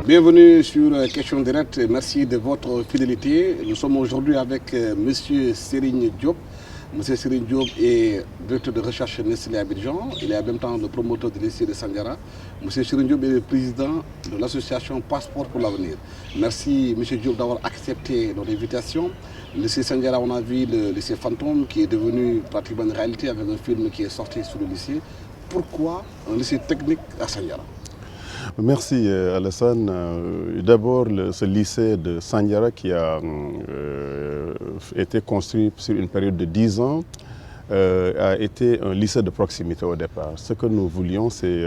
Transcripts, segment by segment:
Bienvenue sur Question Directe. Merci de votre fidélité. Nous sommes aujourd'hui avec M. Serigne Diop. M. Serigne Diop est directeur de recherche Nestlé Abidjan. Il est en même temps le promoteur de lycée de Sandiara. M. Serigne Diop est le président de l'association Passeport pour l'avenir. Merci M. Diop d'avoir accepté notre invitation. Le lycée Sandiara, on a vu le lycée fantôme qui est devenu pratiquement une réalité avec un film qui est sorti sur le lycée. Pourquoi un lycée technique à Sandiara? Merci Alassane. D'abord, ce lycée de Sandiara qui a été construit sur une période de 10 ans a été un lycée de proximité au départ. Ce que nous voulions, c'est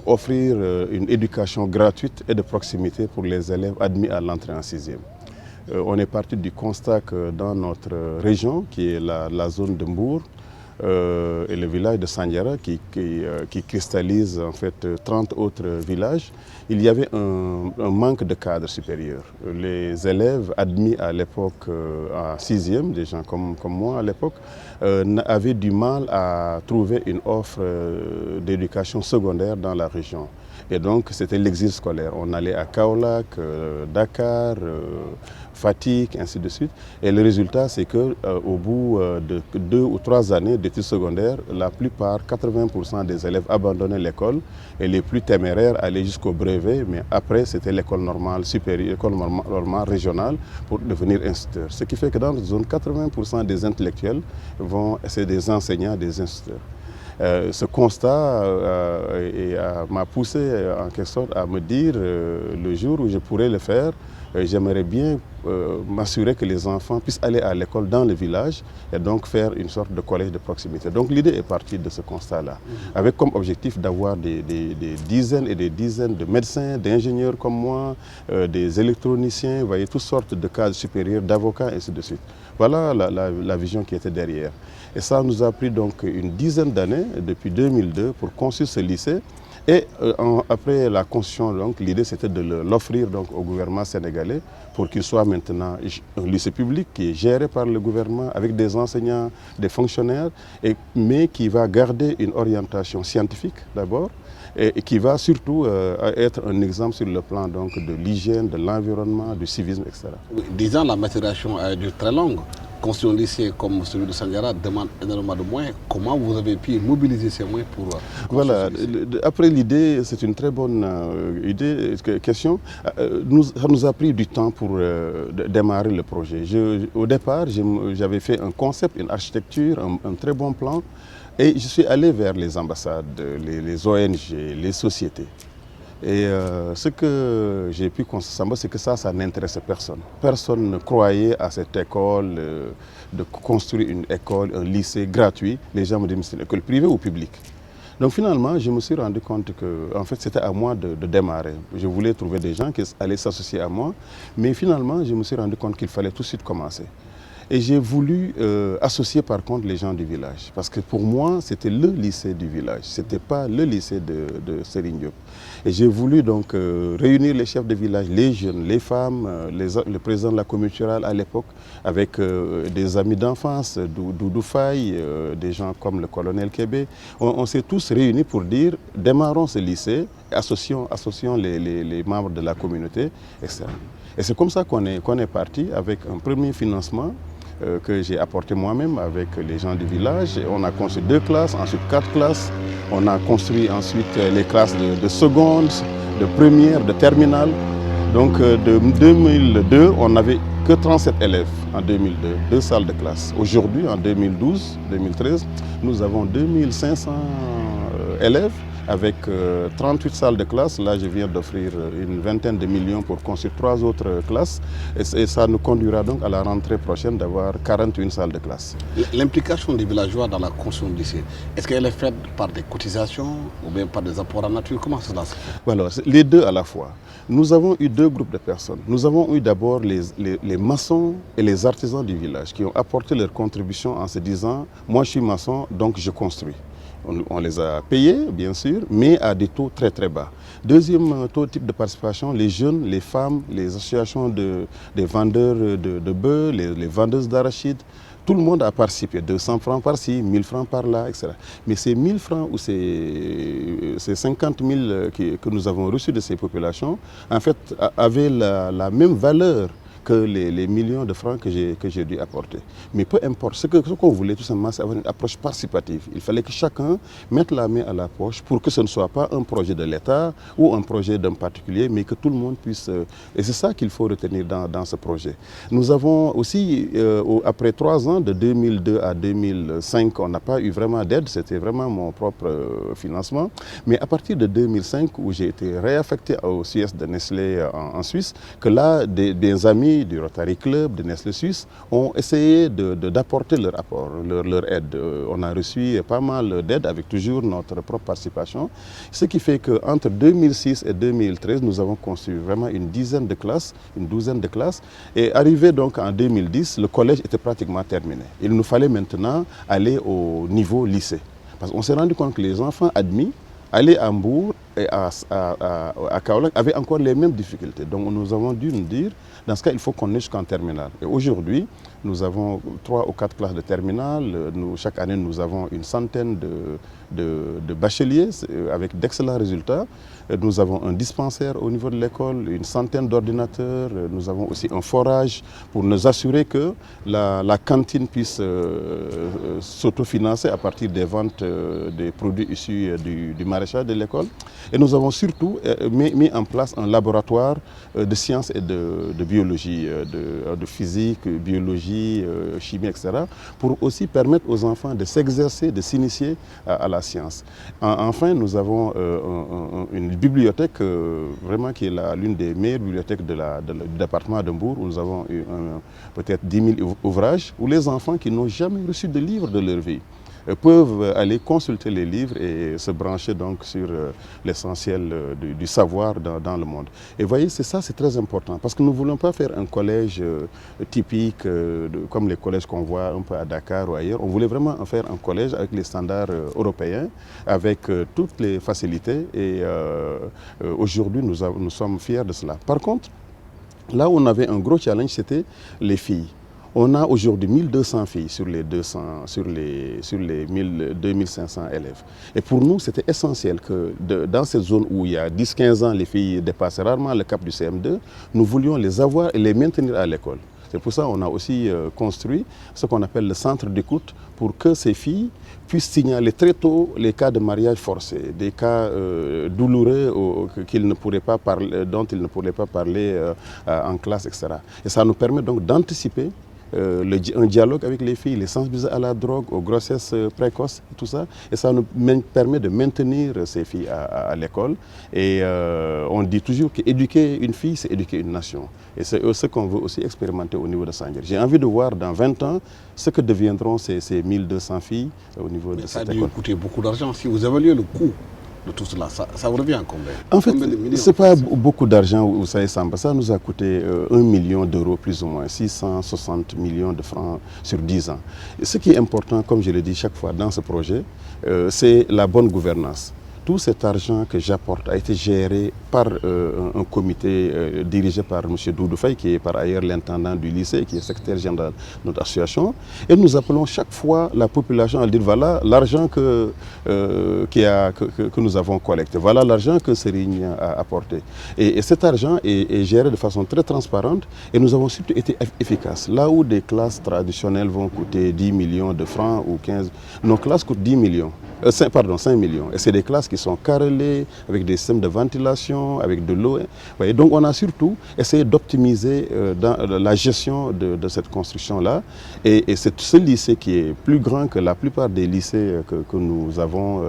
offrir une éducation gratuite et de proximité pour les élèves admis à l'entrée en 6e. On est parti du constat que dans notre région, qui est la zone de Mbour, et le village de Sandiara qui cristallise en fait 30 autres villages, il y avait un manque de cadres supérieurs. Les élèves admis à l'époque en 6e, des gens comme moi à l'époque, avaient du mal à trouver une offre d'éducation secondaire dans la région. Et donc c'était l'exil scolaire. On allait à Kaolack, Dakar, Fatick, ainsi de suite. Et le résultat, c'est qu'au bout de 2 ou 3 années d'études secondaires, la plupart, 80% des élèves abandonnaient l'école et les plus téméraires allaient jusqu'au brevet. Mais après, c'était l'école normale supérieure, l'école normale régionale pour devenir instituteur. Ce qui fait que dans notre zone, 80% des intellectuels c'est des enseignants, des instituteurs. Ce constat m'a poussé en quelque sorte à me dire le jour où je pourrais le faire, j'aimerais bien m'assurer que les enfants puissent aller à l'école dans le village et donc faire une sorte de collège de proximité. Donc l'idée est partie de ce constat-là, avec comme objectif d'avoir des dizaines et des dizaines de médecins, d'ingénieurs comme moi, des électroniciens, vous voyez, toutes sortes de cadres supérieurs, d'avocats, ainsi de suite. Voilà la vision qui était derrière. Et ça nous a pris donc une dizaine d'années, depuis 2002, pour construire ce lycée. Et après la construction, l'idée c'était de l'offrir au gouvernement sénégalais pour qu'il soit maintenant un lycée public qui est géré par le gouvernement avec des enseignants, des fonctionnaires, mais qui va garder une orientation scientifique d'abord et qui va surtout être un exemple sur le plan de l'hygiène, de l'environnement, du civisme, etc. 10 ans, la maturation a été très longue. Construire un lycée comme celui de Sandiara demande énormément de moyens. Comment vous avez pu mobiliser ces moyens pour voilà, après l'idée, c'est une très bonne question. Ça nous a pris du temps pour démarrer le projet. Au départ, j'avais fait un concept, une architecture, un très bon plan. Et je suis allé vers les ambassades, les ONG, les sociétés. Et ce que j'ai pu constater, c'est que ça n'intéressait personne. Personne ne croyait à cette école, de construire une école, un lycée gratuit. Les gens me disaient, c'est une école privée ou publique? Donc finalement, je me suis rendu compte que en fait, c'était à moi de démarrer. Je voulais trouver des gens qui allaient s'associer à moi. Mais finalement, je me suis rendu compte qu'il fallait tout de suite commencer. Et j'ai voulu associer par contre les gens du village. Parce que pour moi, c'était le lycée du village. Ce n'était pas le lycée de Serigne Diop. Et j'ai voulu donc réunir les chefs de village, les jeunes, les femmes, le président de la communauté rurale à l'époque, avec des amis d'enfance, Doudou Faye, des gens comme le colonel Kébé. On s'est tous réunis pour dire, démarrons ce lycée, associons les membres de la communauté, etc. Et c'est comme ça qu'on est parti avec un premier financement que j'ai apporté moi-même avec les gens du village. On a construit 2 classes, ensuite 4 classes. On a construit ensuite les classes de seconde, de première, de terminale. Donc de 2002, on n'avait que 37 élèves en 2002, 2 salles de classe. Aujourd'hui, en 2012-2013, nous avons 2500 élèves avec 38 salles de classe. Là, je viens d'offrir une vingtaine de millions pour construire 3 autres classes. Et ça nous conduira donc à la rentrée prochaine d'avoir 41 salles de classe. L'implication des villageois dans la construction du lycée, est-ce qu'elle est faite par des cotisations ou bien par des apports en nature? Comment cela se fait? Alors, les deux à la fois. Nous avons eu 2 groupes de personnes. Nous avons eu d'abord les maçons et les artisans du village qui ont apporté leur contribution en se disant « moi je suis maçon, donc je construis ». On les a payés, bien sûr, mais à des taux très très bas. Deuxième type de participation, les jeunes, les femmes, les associations des vendeurs de bœufs, les vendeuses d'arachides, tout le monde a participé, 200 francs par-ci, 1000 francs par-là, etc. Mais ces 1000 francs ou ces 50 000 que nous avons reçus de ces populations, en fait, avaient la même valeur que les millions de francs que j'ai dû apporter. Mais peu importe, ce qu'on voulait tout simplement, c'est avoir une approche participative. Il fallait que chacun mette la main à la poche pour que ce ne soit pas un projet de l'État ou un projet d'un particulier, mais que tout le monde puisse... et c'est ça qu'il faut retenir dans ce projet. Nous avons aussi, après 3 ans, de 2002 à 2005, on n'a pas eu vraiment d'aide, c'était vraiment mon propre financement. Mais à partir de 2005, où j'ai été réaffecté au CS de Nestlé en Suisse, que là, des amis du Rotary Club, de Nestlé Suisse, ont essayé d'apporter leur apport, leur aide. On a reçu pas mal d'aide avec toujours notre propre participation. Ce qui fait qu'entre 2006 et 2013, nous avons construit vraiment une douzaine de classes. Et arrivé donc en 2010, le collège était pratiquement terminé. Il nous fallait maintenant aller au niveau lycée. Parce qu'on s'est rendu compte que les enfants admis aller à Hambourg et à Kaolack avaient encore les mêmes difficultés. Donc nous avons dû nous dire, dans ce cas, il faut qu'on ait jusqu'en terminale. Et aujourd'hui, nous avons 3 ou 4 classes de terminale. Chaque année, nous avons une centaine de bacheliers avec d'excellents résultats. Nous avons un dispensaire au niveau de l'école, une centaine d'ordinateurs. Nous avons aussi un forage pour nous assurer que la cantine puisse s'autofinancer à partir des ventes des produits issus du maraîchage de l'école. Et nous avons surtout mis en place un laboratoire de sciences et de biologie, de physique, biologie, chimie, etc. pour aussi permettre aux enfants de s'exercer, de s'initier à la science. Enfin, nous avons une bibliothèque vraiment qui est l'une des meilleures bibliothèques du département d'Hambourg, où nous avons eu peut-être 10 000 ouvrages, où les enfants qui n'ont jamais reçu de livre de leur vie peuvent aller consulter les livres et se brancher donc sur l'essentiel du savoir dans le monde. Et vous voyez, c'est très important, parce que nous ne voulons pas faire un collège typique comme les collèges qu'on voit un peu à Dakar ou ailleurs. On voulait vraiment en faire un collège avec les standards européens, avec toutes les facilités, et aujourd'hui nous sommes fiers de cela. Par contre, là où on avait un gros challenge, c'était les filles. On a aujourd'hui 1200 filles sur les 2500 élèves. Et pour nous, c'était essentiel que dans cette zone où il y a 10-15 ans, les filles dépassent rarement le cap du CM2, nous voulions les avoir et les maintenir à l'école. C'est pour ça qu'on a aussi construit ce qu'on appelle le centre d'écoute pour que ces filles puissent signaler très tôt les cas de mariage forcé, des cas douloureux dont ils ne pourraient pas parler en classe, etc. Et ça nous permet donc d'anticiper un dialogue avec les filles, les sensibiliser à la drogue, aux grossesses précoces, tout ça. Et ça nous permet de maintenir ces filles à l'école. Et on dit toujours qu'éduquer une fille, c'est éduquer une nation. Et c'est ce qu'on veut aussi expérimenter au niveau de Sandiara. J'ai envie de voir dans 20 ans ce que deviendront ces 1200 filles au niveau de cette école. Ça a dû coûter beaucoup d'argent. Si vous évaluez le coût de tout cela, ça vous revient à combien? En fait, ce n'est pas beaucoup d'argent, vous savez, Samba. Ça nous a coûté 1 million d'euros, plus ou moins, 660 millions de francs sur 10 ans. Et ce qui est important, comme je le dis chaque fois dans ce projet, c'est la bonne gouvernance. Tout cet argent que j'apporte a été géré par un comité dirigé par M. Doudou Faye, qui est par ailleurs l'intendant du lycée, qui est secrétaire général de notre association. Et nous appelons chaque fois la population à dire voilà l'argent que nous avons collecté, voilà l'argent que Serigne a apporté. Et cet argent est géré de façon très transparente et nous avons surtout été efficaces. Là où des classes traditionnelles vont coûter 10 millions de francs ou 15, nos classes coûtent 10 millions. 5 millions. Et c'est des classes qui sont carrelées, avec des systèmes de ventilation, avec de l'eau. Donc on a surtout essayé d'optimiser la gestion de cette construction-là. Et c'est ce lycée qui est plus grand que la plupart des lycées que nous avons,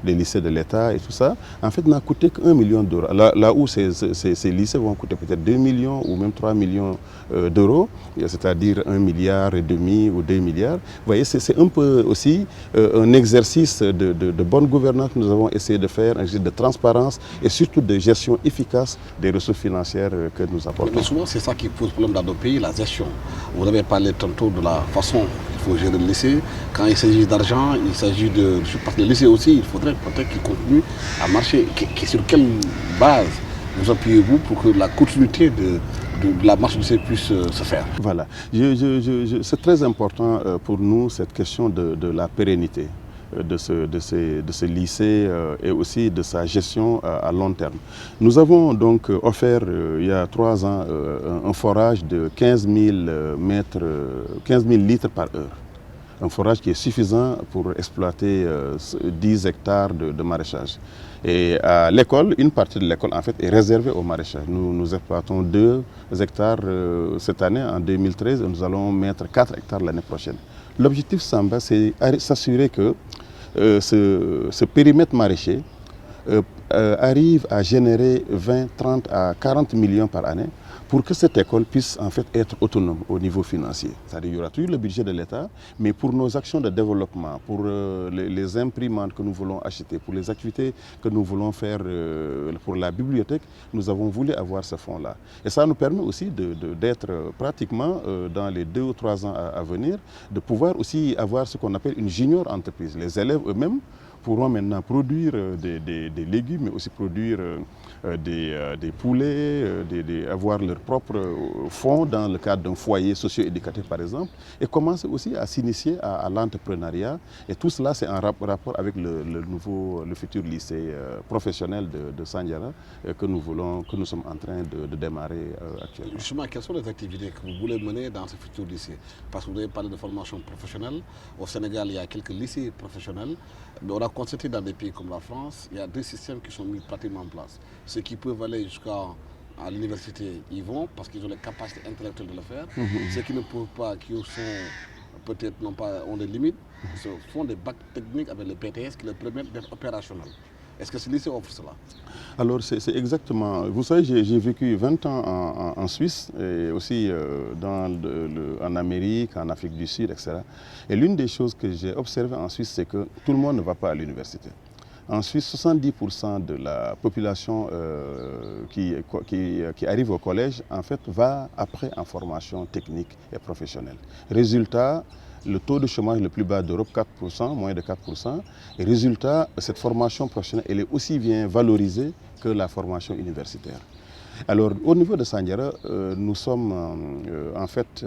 les lycées de l'État et tout ça, en fait n'a coûté qu'1 million d'euros. Là où ces lycées vont coûter peut-être 2 millions ou même 3 millions d'euros, c'est-à-dire 1,5 milliard ou 2 milliards. Vous voyez, c'est un peu aussi un exercice de bonne gouvernance que nous avons essayé de faire, un exercice de transparence et surtout de gestion efficace des ressources financières que nous apportons. Mais souvent, c'est ça qui pose problème dans nos pays, la gestion. Vous avez parlé tantôt de la façon qu'il faut gérer le lycée. Quand il s'agit d'argent, il s'agit de... Parce que le lycée aussi, il faudrait peut-être qu'il continue à marcher. Sur quelle base vous appuyez-vous pour que la continuité de de la marchandise puisse se faire. Voilà. C'est très important pour nous cette question de la pérennité de ce lycée et aussi de sa gestion à long terme. Nous avons donc offert il y a 3 ans un forage de 15 000 litres par heure. Un forage qui est suffisant pour exploiter 10 hectares de maraîchage. Et à l'école, une partie de l'école en fait est réservée au maraîchage. Nous exploitons 2 hectares cette année, en 2013, et nous allons mettre 4 hectares l'année prochaine. L'objectif Samba, c'est s'assurer que ce périmètre maraîcher arrive à générer 20, 30 à 40 millions par année pour que cette école puisse en fait être autonome au niveau financier. C'est-à-dire qu'il y aura toujours le budget de l'État, mais pour nos actions de développement, pour les imprimantes que nous voulons acheter, pour les activités que nous voulons faire pour la bibliothèque, nous avons voulu avoir ce fonds-là. Et ça nous permet aussi d'être pratiquement dans les 2 ou 3 ans à venir, de pouvoir aussi avoir ce qu'on appelle une junior entreprise. Les élèves eux-mêmes pourront maintenant produire des légumes, mais aussi produire des poulets, avoir leur propre fonds dans le cadre d'un foyer socio-éducatif par exemple, et commencer aussi à s'initier à l'entrepreneuriat. Et tout cela, c'est en rapport avec le futur lycée professionnel de Sandiara que nous sommes en train de démarrer actuellement. Justement, quelles sont les activités que vous voulez mener dans ce futur lycée? Parce que vous avez parlé de formation professionnelle. Au Sénégal, il y a quelques lycées professionnels. Mais on a constaté dans des pays comme la France, il y a 2 systèmes qui sont mis pratiquement en place. Ceux qui peuvent aller jusqu'à l'université, ils vont parce qu'ils ont les capacités intellectuelles de le faire. Ceux qui ne peuvent pas, qui sont peut-être ont des limites, se font des bacs techniques avec le PTS qui leur permettent d'être opérationnels. Est-ce que ce lycée offre cela? Alors c'est exactement, vous savez, j'ai vécu 20 ans en Suisse et aussi en Amérique, en Afrique du Sud, etc. Et l'une des choses que j'ai observées en Suisse, c'est que tout le monde ne va pas à l'université. En Suisse, 70% de la population qui arrive au collège, en fait, va après en formation technique et professionnelle. Résultat, le taux de chômage le plus bas d'Europe, 4%, moins de 4%. Et résultat, cette formation professionnelle, elle est aussi bien valorisée que la formation universitaire. Alors, au niveau de Sandiara, nous sommes en fait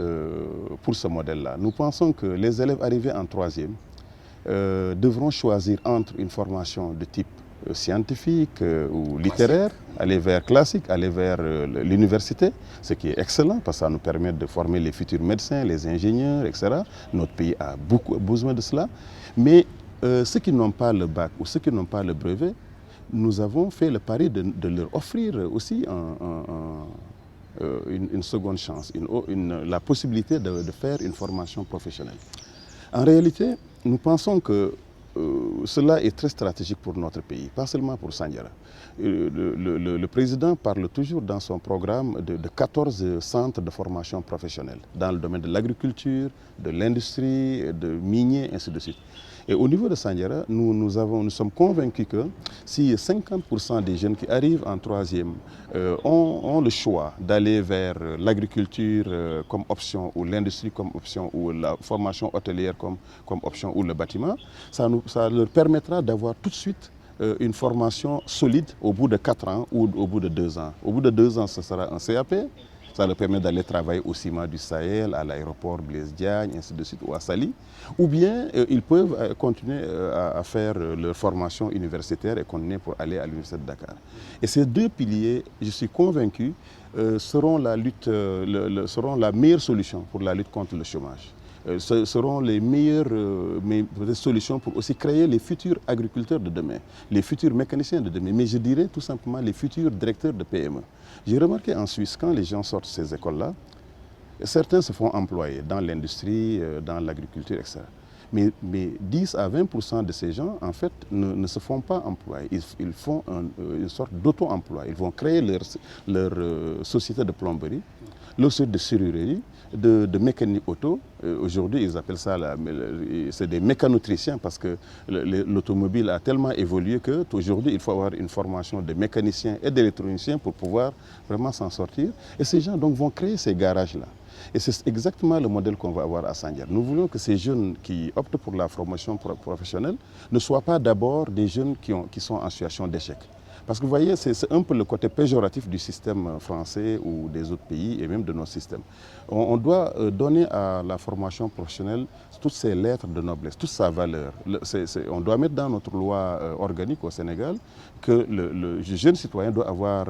pour ce modèle-là. Nous pensons que les élèves arrivés en 3e devront choisir entre une formation de type scientifique ou littéraire, aller vers classique, aller vers l'université, ce qui est excellent parce que ça nous permet de former les futurs médecins, les ingénieurs, etc. Notre pays a beaucoup besoin de cela. Mais ceux qui n'ont pas le bac ou ceux qui n'ont pas le brevet, nous avons fait le pari de leur offrir aussi une seconde chance, la possibilité de faire une formation professionnelle. En réalité, nous pensons que cela est très stratégique pour notre pays, pas seulement pour Sandiara. Le président parle toujours dans son programme de 14 centres de formation professionnelle dans le domaine de l'agriculture, de l'industrie, de minier, ainsi de suite. Et au niveau de Sandiara, nous sommes convaincus que si 50% des jeunes qui arrivent en 3e ont le choix d'aller vers l'agriculture comme option, ou l'industrie comme option, ou la formation hôtelière comme option, ou le bâtiment, ça leur permettra d'avoir tout de suite une formation solide au bout de 4 ans ou au bout de 2 ans. Au bout de 2 ans, ce sera un CAP. Ça leur permet d'aller travailler au ciment du Sahel, à l'aéroport Blaise Diagne, ainsi de suite, ou à Sali. Ou bien ils peuvent continuer à faire leur formation universitaire et continuer pour aller à l'Université de Dakar. Et ces 2 piliers, je suis convaincu, seront la meilleure solution pour la lutte contre le chômage. Ce seront les meilleures solutions pour aussi créer les futurs agriculteurs de demain, les futurs mécaniciens de demain, mais je dirais tout simplement les futurs directeurs de PME. J'ai remarqué en Suisse, quand les gens sortent de ces écoles-là, certains se font employer dans l'industrie, dans l'agriculture, etc. Mais 10 à 20% de ces gens, en fait, ne se font pas employer. Ils font une sorte d'auto-emploi. Ils vont créer leur société de plomberie, leur société de serrurerie, de mécanique auto. Aujourd'hui, ils appellent ça, c'est des mécanotriciens parce que l'automobile a tellement évolué qu'aujourd'hui, il faut avoir une formation de mécanicien et d'électronicien pour pouvoir vraiment s'en sortir. Et ces gens donc vont créer ces garages-là. Et c'est exactement le modèle qu'on va avoir à Sandiara. Nous voulons que ces jeunes qui optent pour la formation professionnelle ne soient pas d'abord des jeunes qui sont en situation d'échec. Parce que vous voyez, c'est un peu le côté péjoratif du système français ou des autres pays et même de nos systèmes. On doit donner à la formation professionnelle toutes ses lettres de noblesse, toute sa valeur. On doit mettre dans notre loi organique au Sénégal que le jeune citoyen doit avoir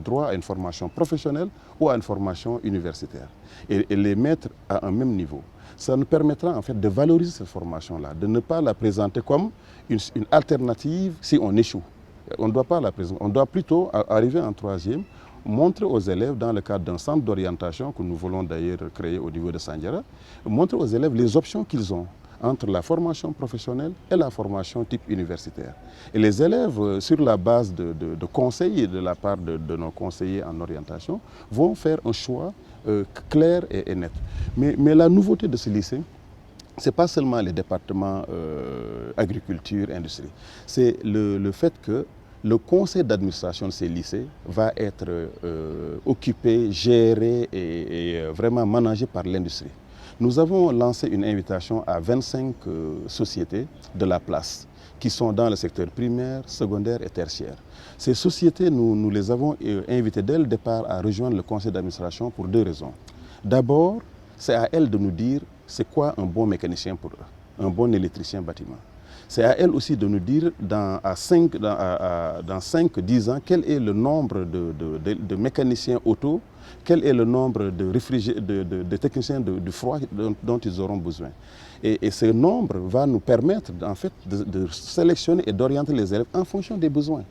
droit à une formation professionnelle ou à une formation universitaire et les mettre à un même niveau. Ça nous permettra en fait de valoriser cette formation-là, de ne pas la présenter comme une alternative si on échoue. On ne doit pas la présenter, on doit plutôt arriver en troisième, montrer aux élèves dans le cadre d'un centre d'orientation que nous voulons d'ailleurs créer au niveau de Sandiara, montrer aux élèves les options qu'ils ont entre la formation professionnelle et la formation type universitaire. Et les élèves, sur la base de conseils de la part de nos conseillers en orientation, vont faire un choix clair et net. Mais la nouveauté de ce lycée, ce n'est pas seulement les départements agriculture, industrie, c'est le fait que le conseil d'administration de ces lycées va être occupé, géré et vraiment managé par l'industrie. Nous avons lancé une invitation à 25 sociétés de la place qui sont dans le secteur primaire, secondaire et tertiaire. Ces sociétés, nous les avons invitées dès le départ à rejoindre le conseil d'administration pour deux raisons. D'abord, c'est à elles de nous dire c'est quoi un bon mécanicien pour eux, un bon électricien bâtiment. C'est à elles aussi de nous dire dans 5-10 ans quel est le nombre de mécaniciens auto, quel est le nombre de techniciens de froid dont ils auront besoin. Et ce nombre va nous permettre en fait, de sélectionner et d'orienter les élèves en fonction des besoins.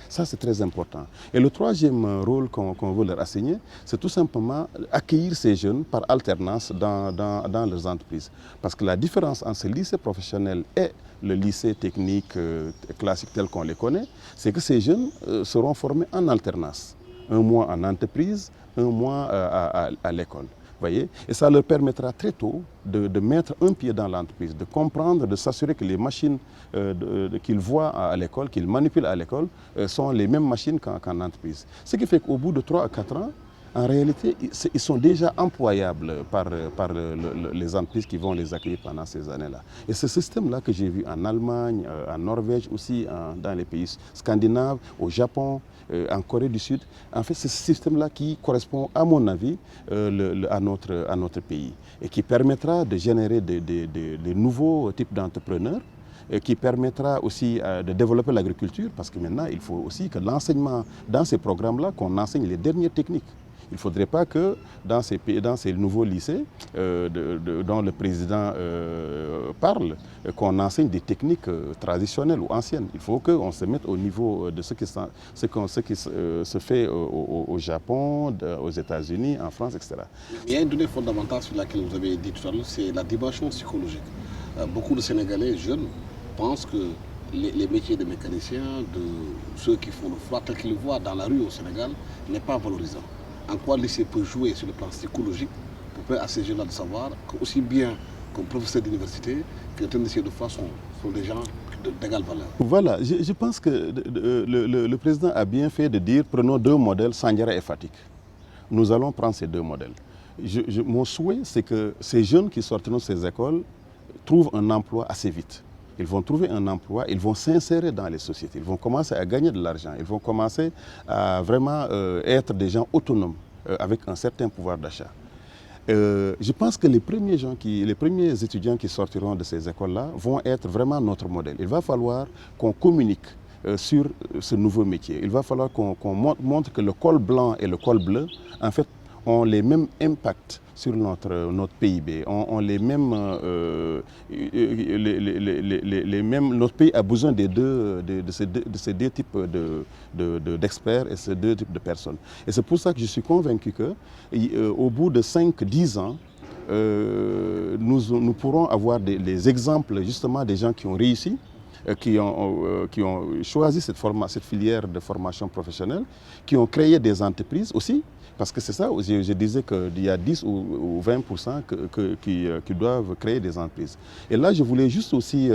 Ça, c'est très important. Et le troisième rôle qu'on veut leur assigner, c'est tout simplement accueillir ces jeunes par alternance dans leurs entreprises. Parce que la différence entre ce lycée professionnel et le lycée technique classique tel qu'on les connaît, c'est que ces jeunes seront formés en alternance. Un mois en entreprise, un mois à l'école. Voyez? Et ça leur permettra très tôt de mettre un pied dans l'entreprise, de comprendre, de s'assurer que les machines qu'ils voient à l'école, qu'ils manipulent à l'école, sont les mêmes machines qu'en entreprise. Ce qui fait qu'au bout de 3 à 4 ans, en réalité, ils sont déjà employables par les entreprises qui vont les accueillir pendant ces années-là. Et ce système-là que j'ai vu en Allemagne, en Norvège aussi, dans les pays scandinaves, au Japon, en Corée du Sud, en fait, c'est ce système-là qui correspond, à mon avis, à notre pays et qui permettra de générer de nouveaux types d'entrepreneurs, qui permettra aussi de développer l'agriculture, parce que maintenant, il faut aussi que l'enseignement, dans ces programmes-là, qu'on enseigne les dernières techniques. Il ne faudrait pas que dans ces nouveaux lycées dont le président parle, qu'on enseigne des techniques traditionnelles ou anciennes. Il faut qu'on se mette au niveau de ce qui se fait au Japon, aux États-Unis, en France, etc. Il y a une donnée fondamentale sur laquelle vous avez dit tout à l'heure, c'est la dimension psychologique. Beaucoup de Sénégalais jeunes pensent que les métiers de mécaniciens, de ceux qui font le froid, tel qu'ils le voient dans la rue au Sénégal, n'est pas valorisant. En quoi le lycée peut jouer sur le plan psychologique pour permettre à ces jeunes-là de savoir qu'aussi bien comme professeur d'université, que les lycées de fois sont des gens d'égale valeur. Voilà, je pense que le président a bien fait de dire prenons deux modèles, Sandiara et Fatick. Nous allons prendre ces deux modèles. Mon souhait, c'est que ces jeunes qui sortiront de ces écoles trouvent un emploi assez vite. Ils vont trouver un emploi, ils vont s'insérer dans les sociétés, ils vont commencer à gagner de l'argent, ils vont commencer à vraiment être des gens autonomes, avec un certain pouvoir d'achat. Je pense que les premiers étudiants qui sortiront de ces écoles-là vont être vraiment notre modèle. Il va falloir qu'on communique sur ce nouveau métier. Il va falloir qu'on montre que le col blanc et le col bleu, en fait, ont les mêmes impacts sur notre PIB. Notre pays a besoin de ces deux types d'experts et ces deux types de personnes. Et c'est pour ça que je suis convaincu qu'au bout de 5-10 ans, nous pourrons avoir des exemples justement des gens qui ont réussi, qui ont choisi cette filière de formation professionnelle, qui ont créé des entreprises aussi. Parce que c'est ça, je disais qu'il y a 10 ou 20% qui doivent créer des entreprises. Et là, je voulais juste aussi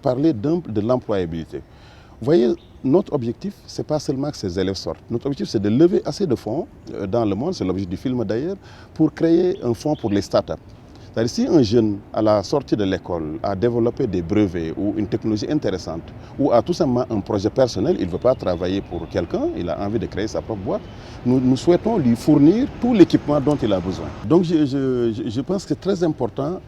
parler de l'employabilité. Vous voyez, notre objectif, ce n'est pas seulement que ces élèves sortent. Notre objectif, c'est de lever assez de fonds dans le monde, c'est l'objectif du film d'ailleurs, pour créer un fonds pour les startups. C'est-à-dire si un jeune, à la sortie de l'école, a développé des brevets ou une technologie intéressante, ou a tout simplement un projet personnel, il ne veut pas travailler pour quelqu'un, il a envie de créer sa propre boîte, nous souhaitons lui fournir tout l'équipement dont il a besoin. Donc je pense que c'est très important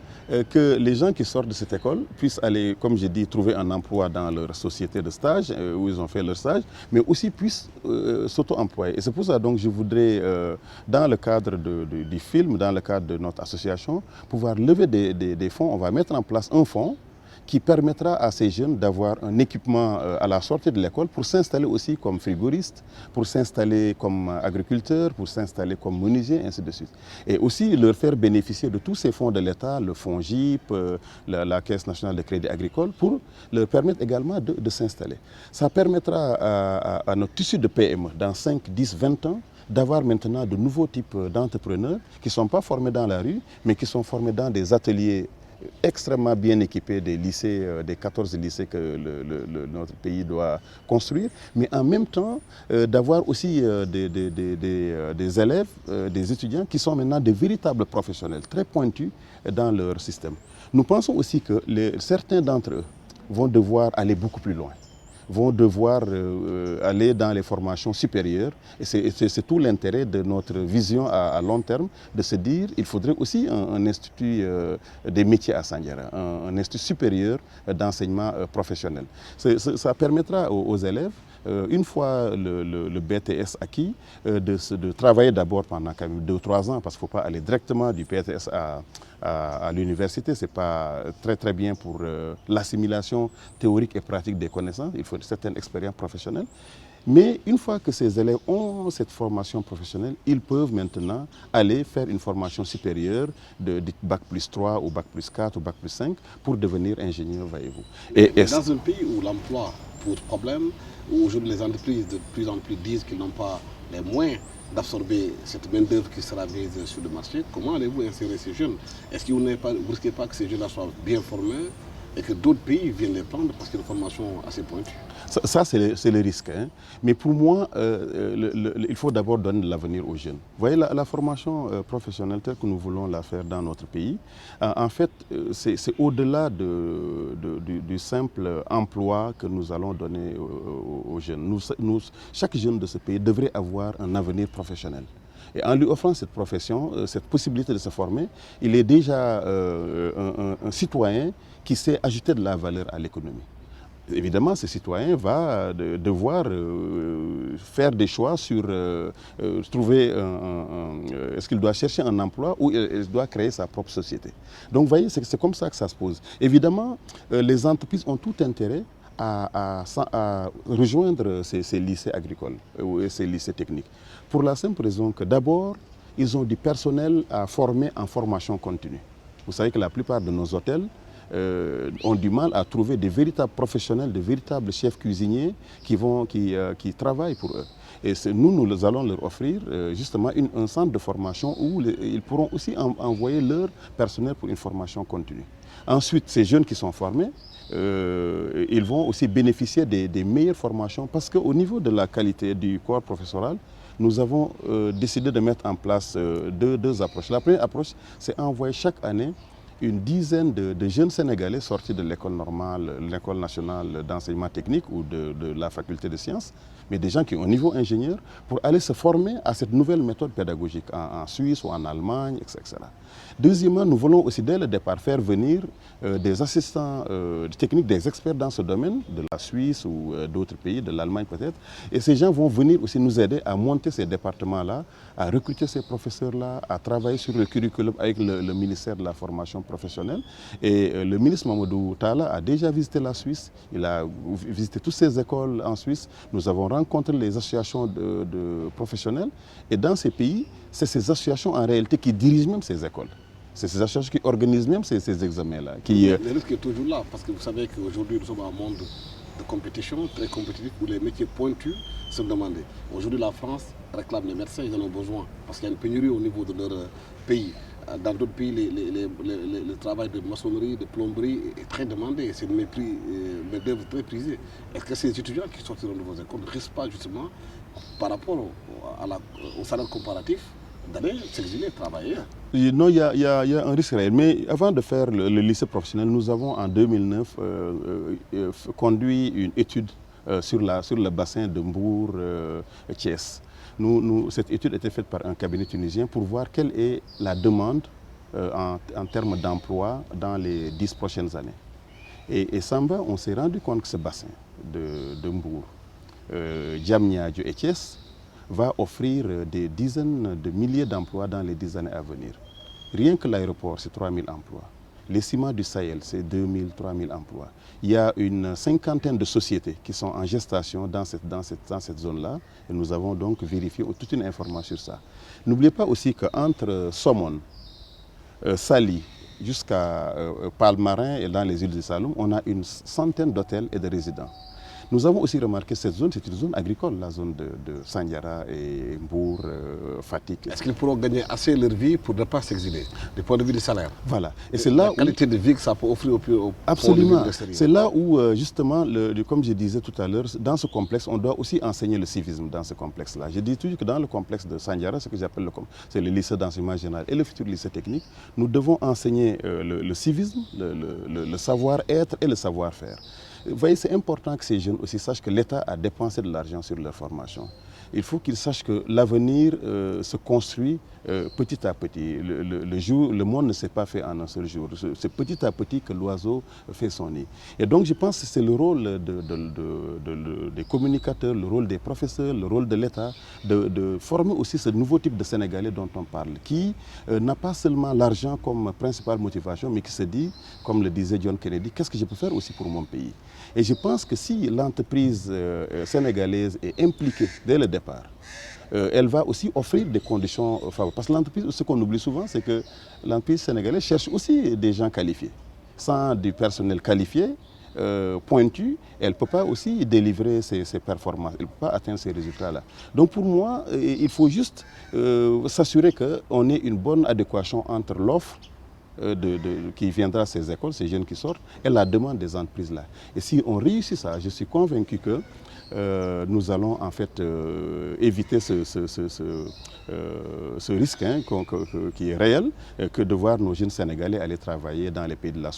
que les gens qui sortent de cette école puissent aller, comme j'ai dit, trouver un emploi dans leur société de stage, où ils ont fait leur stage, mais aussi puissent s'auto-employer. Et c'est pour ça donc je voudrais, dans le cadre du film, dans le cadre de notre association, pouvoir lever des fonds. On va mettre en place un fonds qui permettra à ces jeunes d'avoir un équipement à la sortie de l'école pour s'installer aussi comme frigoriste, pour s'installer comme agriculteur, pour s'installer comme menuisier, ainsi de suite. Et aussi leur faire bénéficier de tous ces fonds de l'État, le fonds GIP, la Caisse nationale de crédit agricole, pour leur permettre également de s'installer. Ça permettra à notre tissu de PME, dans 5, 10, 20 ans, d'avoir maintenant de nouveaux types d'entrepreneurs qui ne sont pas formés dans la rue, mais qui sont formés dans des ateliers extrêmement bien équipés des lycées, des 14 lycées que notre pays doit construire, mais en même temps d'avoir aussi des élèves, des étudiants qui sont maintenant des véritables professionnels, très pointus dans leur système. Nous pensons aussi que certains d'entre eux vont devoir aller beaucoup plus loin, vont devoir aller dans les formations supérieures. Et c'est tout l'intérêt de notre vision à long terme, de se dire qu'il faudrait aussi un institut des métiers à Sandiara, un institut supérieur d'enseignement professionnel. Ça permettra aux élèves, une fois le BTS acquis, de travailler d'abord pendant quand même 2 ou 3 ans, parce qu'il ne faut pas aller directement du BTS à l'université. Ce n'est pas très bien pour l'assimilation théorique et pratique des connaissances. Il faut une certaine expérience professionnelle. Mais une fois que ces élèves ont cette formation professionnelle, ils peuvent maintenant aller faire une formation supérieure de Bac plus 3 ou Bac plus 4 ou Bac plus 5 pour devenir ingénieur, voyez-vous. Dans un pays où l'emploi pose problème, où aujourd'hui les entreprises de plus en plus disent qu'ils n'ont pas les moyens d'absorber cette main-d'œuvre qui sera mise sur le marché, comment allez-vous insérer ces jeunes? Est-ce que vous ne risquez pas que ces jeunes-là soient bien formés et que d'autres pays viennent les prendre parce qu'il y a une formation assez pointue? Ça c'est le risque. Hein. Mais pour moi, il faut d'abord donner de l'avenir aux jeunes. Vous voyez, la formation professionnelle telle que nous voulons la faire dans notre pays, en fait, c'est au-delà du simple emploi que nous allons donner aux jeunes. Chaque jeune de ce pays devrait avoir un avenir professionnel. Et en lui offrant cette profession, cette possibilité de se former, il est déjà un citoyen qui sait ajouter de la valeur à l'économie. Évidemment, ce citoyen va devoir faire des choix sur trouver est-ce qu'il doit chercher un emploi ou il doit créer sa propre société. Donc vous voyez, c'est comme ça que ça se pose. Évidemment, les entreprises ont tout intérêt à rejoindre ces lycées agricoles et ces lycées techniques. Pour la simple raison que d'abord, ils ont du personnel à former en formation continue. Vous savez que la plupart de nos hôtels ont du mal à trouver des véritables professionnels, des véritables chefs cuisiniers qui travaillent pour eux. Et nous allons leur offrir justement un centre de formation où ils pourront aussi envoyer leur personnel pour une formation continue. Ensuite, ces jeunes qui sont formés, ils vont aussi bénéficier des meilleures formations parce qu'au niveau de la qualité du corps professoral, nous avons décidé de mettre en place deux approches. La première approche, c'est envoyer chaque année une dizaine de jeunes Sénégalais sortis de l'école normale, l'école nationale d'enseignement technique ou de la faculté de sciences, mais des gens qui ont un niveau ingénieur, pour aller se former à cette nouvelle méthode pédagogique en Suisse ou en Allemagne, etc. Deuxièmement, nous voulons aussi dès le départ faire venir des assistants techniques, des experts dans ce domaine, de la Suisse ou d'autres pays, de l'Allemagne peut-être. Et ces gens vont venir aussi nous aider à monter ces départements-là, à recruter ces professeurs-là, à travailler sur le curriculum avec le ministère de la formation professionnelle. Et le ministre Mamadou Talla a déjà visité la Suisse, il a visité toutes ces écoles en Suisse. Nous avons rencontré les associations de professionnels. Et dans ces pays, c'est ces associations en réalité qui dirigent même ces écoles. C'est ces associations qui organisent même ces examens-là. Le risque est toujours là, parce que vous savez qu'aujourd'hui, nous sommes dans un monde de compétition, très compétitif, où les métiers pointus sont demandés. Aujourd'hui, la France réclame les médecins, ils en ont besoin, parce qu'il y a une pénurie au niveau de leur pays. Dans d'autres pays, le travail de maçonnerie, de plomberie est très demandé. C'est une main-d'œuvre très prisée. Est-ce que ces étudiants qui sortiront de vos écoles ne risquent pas justement, par rapport au salaire comparatif, d'aller s'exiler, travailler. Non, il y a un risque réel. Mais avant de faire le lycée professionnel, nous avons en 2009 conduit une étude sur le bassin de Mbour-Thiès. Cette étude était faite par un cabinet tunisien pour voir quelle est la demande en termes d'emploi dans les 10 prochaines années. Et Samba, on s'est rendu compte que ce bassin de Mbour, Diamniadio et Thiès va offrir des dizaines de milliers d'emplois dans les 10 années à venir. Rien que l'aéroport, c'est 3 000 emplois. Les ciments du Sahel, c'est 2 000, 3 000 emplois. Il y a une cinquantaine de sociétés qui sont en gestation dans cette zone-là. Et nous avons donc vérifié toute une information sur ça. N'oubliez pas aussi qu'entre Somone, Sali, jusqu'à Palmarin et dans les îles de Saloum, on a une centaine d'hôtels et de résidents. Nous avons aussi remarqué que cette zone, c'est une zone agricole, la zone de Sandiara et Mbour, Fatick. Est-ce qu'ils pourront gagner assez leur vie pour ne pas s'exiler, du point de vue du salaire? Voilà. Et c'est là la qualité de vie que ça peut offrir au absolument. C'est là où, justement, comme je disais tout à l'heure, dans ce complexe, on doit aussi enseigner le civisme dans ce complexe-là. Je dis toujours que dans le complexe de Sandiara, ce que j'appelle c'est le lycée d'enseignement général et le futur lycée technique, nous devons enseigner le civisme, le savoir-être et le savoir-faire. Vous voyez, c'est important que ces jeunes aussi sachent que l'État a dépensé de l'argent sur leur formation. Il faut qu'ils sachent que l'avenir se construit petit à petit. Le monde ne s'est pas fait en un seul jour. C'est petit à petit que l'oiseau fait son nid. Et donc je pense que c'est le rôle des communicateurs, le rôle des professeurs, le rôle de l'État de former aussi ce nouveau type de Sénégalais dont on parle, qui n'a pas seulement l'argent comme principale motivation, mais qui se dit, comme le disait John Kennedy, qu'est-ce que je peux faire aussi pour mon pays? Et je pense que si l'entreprise sénégalaise est impliquée dès le départ, elle va aussi offrir des conditions favorables. Parce que l'entreprise, ce qu'on oublie souvent, c'est que l'entreprise sénégalaise cherche aussi des gens qualifiés. Sans du personnel qualifié, pointu, elle ne peut pas aussi délivrer ses performances, elle ne peut pas atteindre ces résultats-là. Donc pour moi, il faut juste s'assurer qu'on ait une bonne adéquation entre l'offre qui viendra à ces écoles, ces jeunes qui sortent, et la demande des entreprises là. Et si on réussit ça, je suis convaincu que nous allons en fait éviter ce risque qui est réel, que de voir nos jeunes Sénégalais aller travailler dans les pays de la sous